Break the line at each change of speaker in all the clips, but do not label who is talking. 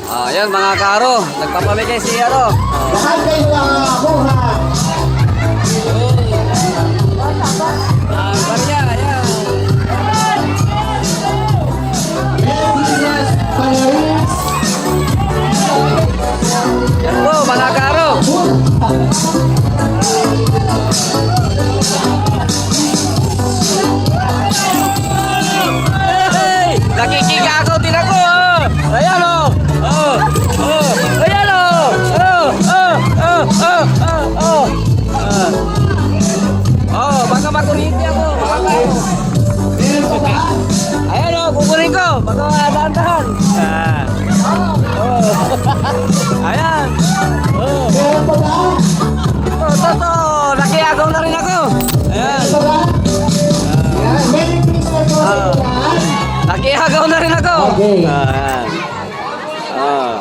Ayan mga karo, nagpapamigay si ano.
Lahat kayo nakakuha.
Barya, ayan.
Business Paris.
Yan po mga karo. Hey! Nakikigagaw din ako. Ayan o. Ayan o. Baka makurinti ako.
Meron pa ba?
Ayan o, kukunin ko. Baka dahan-dahan. Ayan.
Meron pa ba?
Toto, nakiyagaw na rin ako. Ayan.
Meron pa ba? Yan. Merry Christmas po sa inyo lahat.
Nakiyagaw na rin ako.
Okay.
Ayan. Ayan.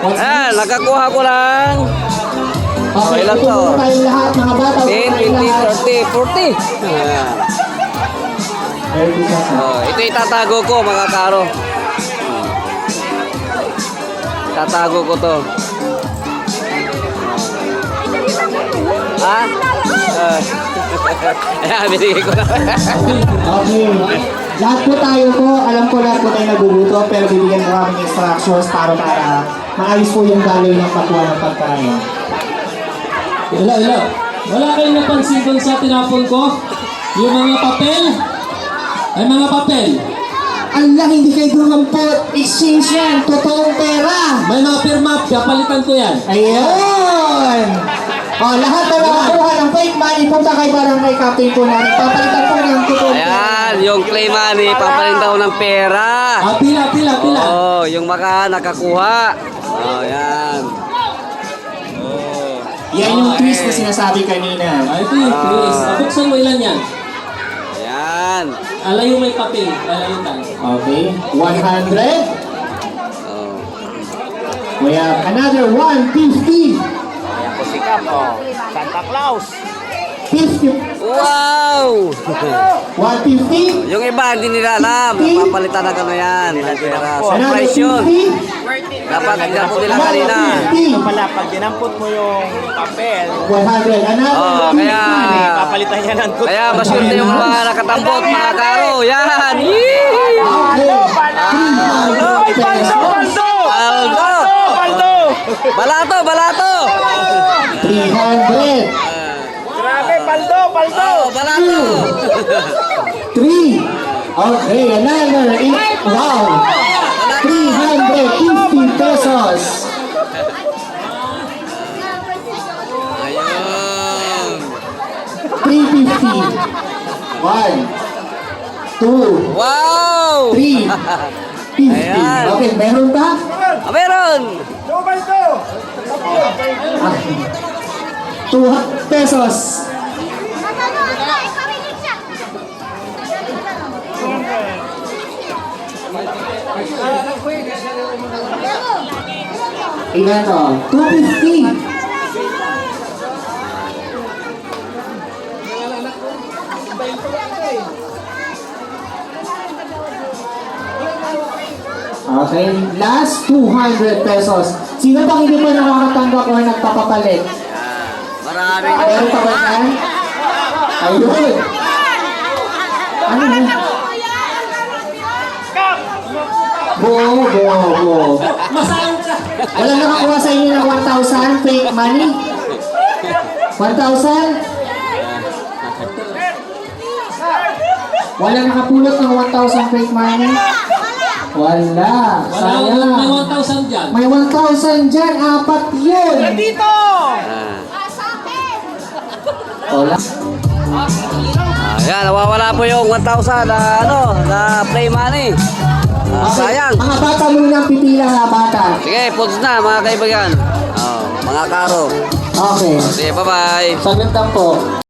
Ayan, nakakuha ko lang.
Okay,
Ilan
ito
to?
po tayong lahat, mga bata.
10, 20, 30, 40. Ayan.
Merry Christmas.
Ito itatago ko mga karo. Itatago ko to. Ha? Ayan, binigay ko na.
Okay. Lahat po tayo po, alam ko lahat po tayo nagugutom, pero bibigyan ko kami ng instructions para maayos po yung galoy ng pagkuha ng pagkain.
Ila. Wala kayong napansin doon sa tinapon ko? Yung mga papel? Ay mga papel.
Allah, hindi kayo dumampot. Exchange yan. Totoong pera.
May mga pirma, kapalitan ko yan.
Ayun! O, lahat na nakakuha ng fake money, punta kay Barangay Captain po namin. Papalitan po ng totoong pera.
Ayan, yung clay money, papalit daw ng pera.
Pila.
Oh, yung nakakuha. Oh, yan. Oh.
Yan yung twist na sinasabi kanina.
Ito yung Chris. Buksan mo ilan yan.
Ayan.
Alayo may papel. Alayo tayo.
Okay, 100.
Oh.
We have another 150.
Ayan po si Cap, oh. Santa Claus.
50.
Wow!
150.
Yung iba, hindi nila alam. Papalitan na gano'n yan. Ng pera.
Another
Surprise yun.
50.
Dapat po nila kanina.
Ito pala, pag dinampot mo yung papel,
100. Another
Oh, kaya...
papalitan niya ng toothpaste.
Kaya masyurte yung mga nakatambot, mga karo. Yan! Yee!
Okay.
Aldo! Balato!
300.
Grabe, paldo!
Oh, balato!
3. Okay, another. Wow. 350 pesos.
Ayun!
350. 1, 2,
Wow!
3, 50.
Ayan.
Okay, meron ba?
Meron!
2 pesos. Ilan to? 250. Okay, last 200 pesos. Sino bang hindi pa nakakatanggap o nagpapapalit?
Maraming
Meron pa ba yan? Ayun. Ano yun? Buo.
Masayang ka.
Wala nakakuha sa inyo ng 1,000 fake money? 1,000? Wala nakapulot ng 1,000 fake money? Wala. Sayang.
May 1,000 dyan.
May 1,000 dyan. 4 yun.
Dito!
Wala.
Ayan, nawawala po yung 1,000 na play money. Sayang.
Mga bata muna ang pipila na bata.
Sige, pulse na mga kaibigan. Mga karo.
Okay.
Sige, bye-bye.
Saglit lang po.